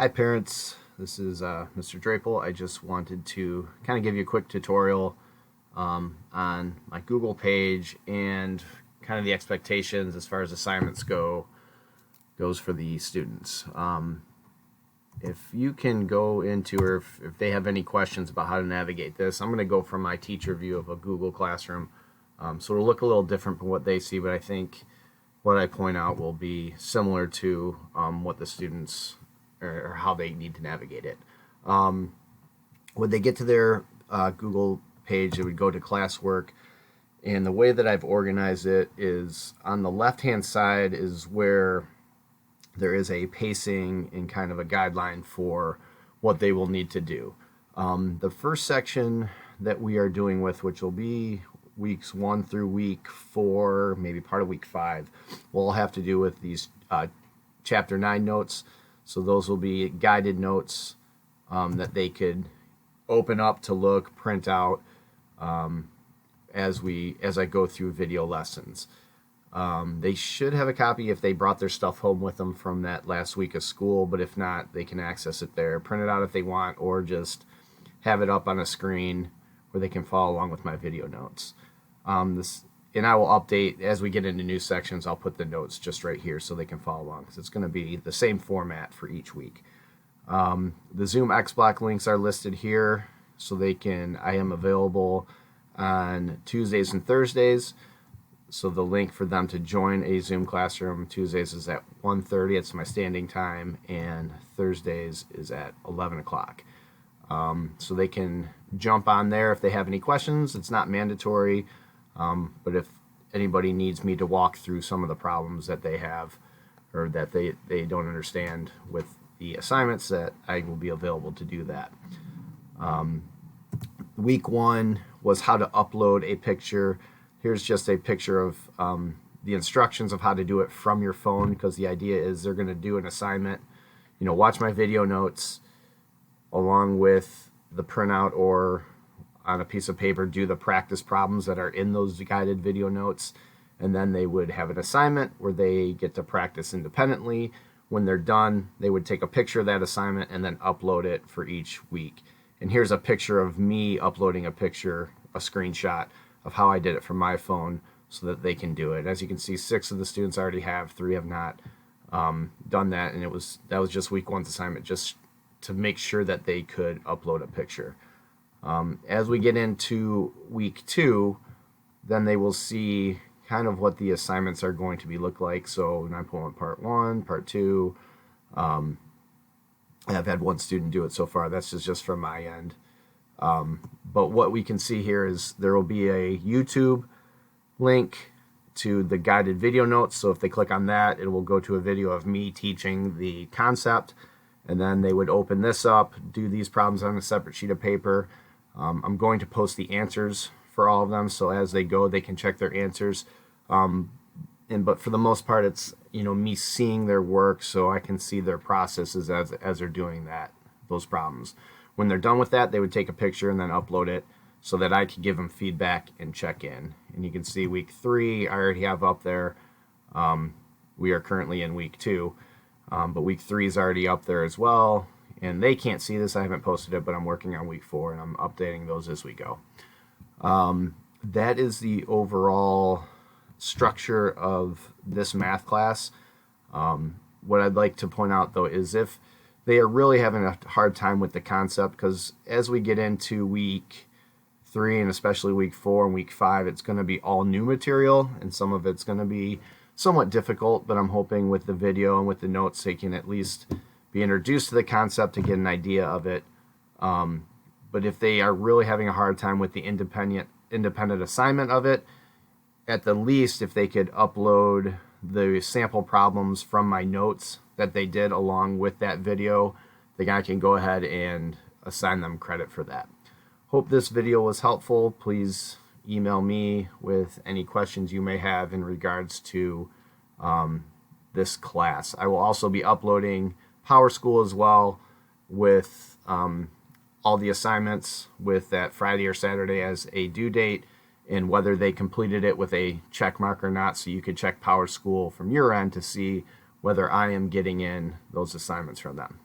Hi parents, this is Mr. Drapel. I just wanted to kind of give you a quick tutorial on my Google page and kind of the expectations as far as assignments goes for the students. If you can go into, or if they have any questions about how to navigate this, I'm going to go from my teacher view of a Google Classroom. So it'll look a little different from what they see, but I think what I point out will be similar to what the students or how they need to navigate it. When they get to their Google page, they would go to classwork, and the way that I've organized it is on the left-hand side is where there is a pacing and kind of a guideline for what they will need to do. The first section that we are doing with, which will be weeks 1 through week 4, maybe part of week 5, will all have to do with these chapter 9 notes. So those will be guided notes that they could open up to look, print out as I go through video lessons. They should have a copy if they brought their stuff home with them from that last week of school, but if not, they can access it there, print it out if they want, or just have it up on a screen where they can follow along with my video notes. And I will update as we get into new sections. I'll put the notes just right here so they can follow along, because it's going to be the same format for each week. The Zoom X-Block links are listed here, so I am available on Tuesdays and Thursdays. So the link for them to join a Zoom classroom Tuesdays is at 1:30. It's my standing time, and Thursdays is at 11 o'clock. So they can jump on there if they have any questions. It's not mandatory. But if anybody needs me to walk through some of the problems that they have or that they don't understand with the assignments, that I will be available to do that. Week 1 was how to upload a picture. Here's just a picture of the instructions of how to do it from your phone, because the idea is they're going to do an assignment, watch my video notes along with the printout, or on a piece of paper do the practice problems that are in those guided video notes, and then they would have an assignment where they get to practice independently. When they're done, they would take a picture of that assignment and then upload it for each week. And here's a picture of me uploading a screenshot of how I did it from my phone so that they can do it. As you can see, 6 of the students already have, 3 have not done that, and that was just week 1's assignment, just to make sure that they could upload a picture. As we get into week 2, then they will see kind of what the assignments are going to look like. So 9.1 part 1, part 2. I've had one student do it so far. That's just from my end. But what we can see here is there will be a YouTube link to the guided video notes. So if they click on that, it will go to a video of me teaching the concept. And then they would open this up, do these problems on a separate sheet of paper. I'm going to post the answers for all of them, so as they go, they can check their answers. But for the most part, it's me seeing their work, so I can see their processes as they're doing those problems. When they're done with that, they would take a picture and then upload it so that I could give them feedback and check in. And you can see week 3, I already have up there. We are currently in week 2, but week 3 is already up there as well. And they can't see this, I haven't posted it, but I'm working on week 4 and I'm updating those as we go. That is the overall structure of this math class. What I'd like to point out though is if they are really having a hard time with the concept, because as we get into week 3 and especially week 4 and week 5, it's going to be all new material, and some of it's going to be somewhat difficult, but I'm hoping with the video and with the notes they can at least be introduced to the concept to get an idea of it. But if they are really having a hard time with the independent assignment of it, at the least if they could upload the sample problems from my notes that they did along with that video, then I can go ahead and assign them credit for that. Hope this video was helpful. Please email me with any questions you may have in regards to this class. I will also be uploading Power School as well, with all the assignments with that Friday or Saturday as a due date, and whether they completed it with a check mark or not, so you could check Power School from your end to see whether I am getting in those assignments from them.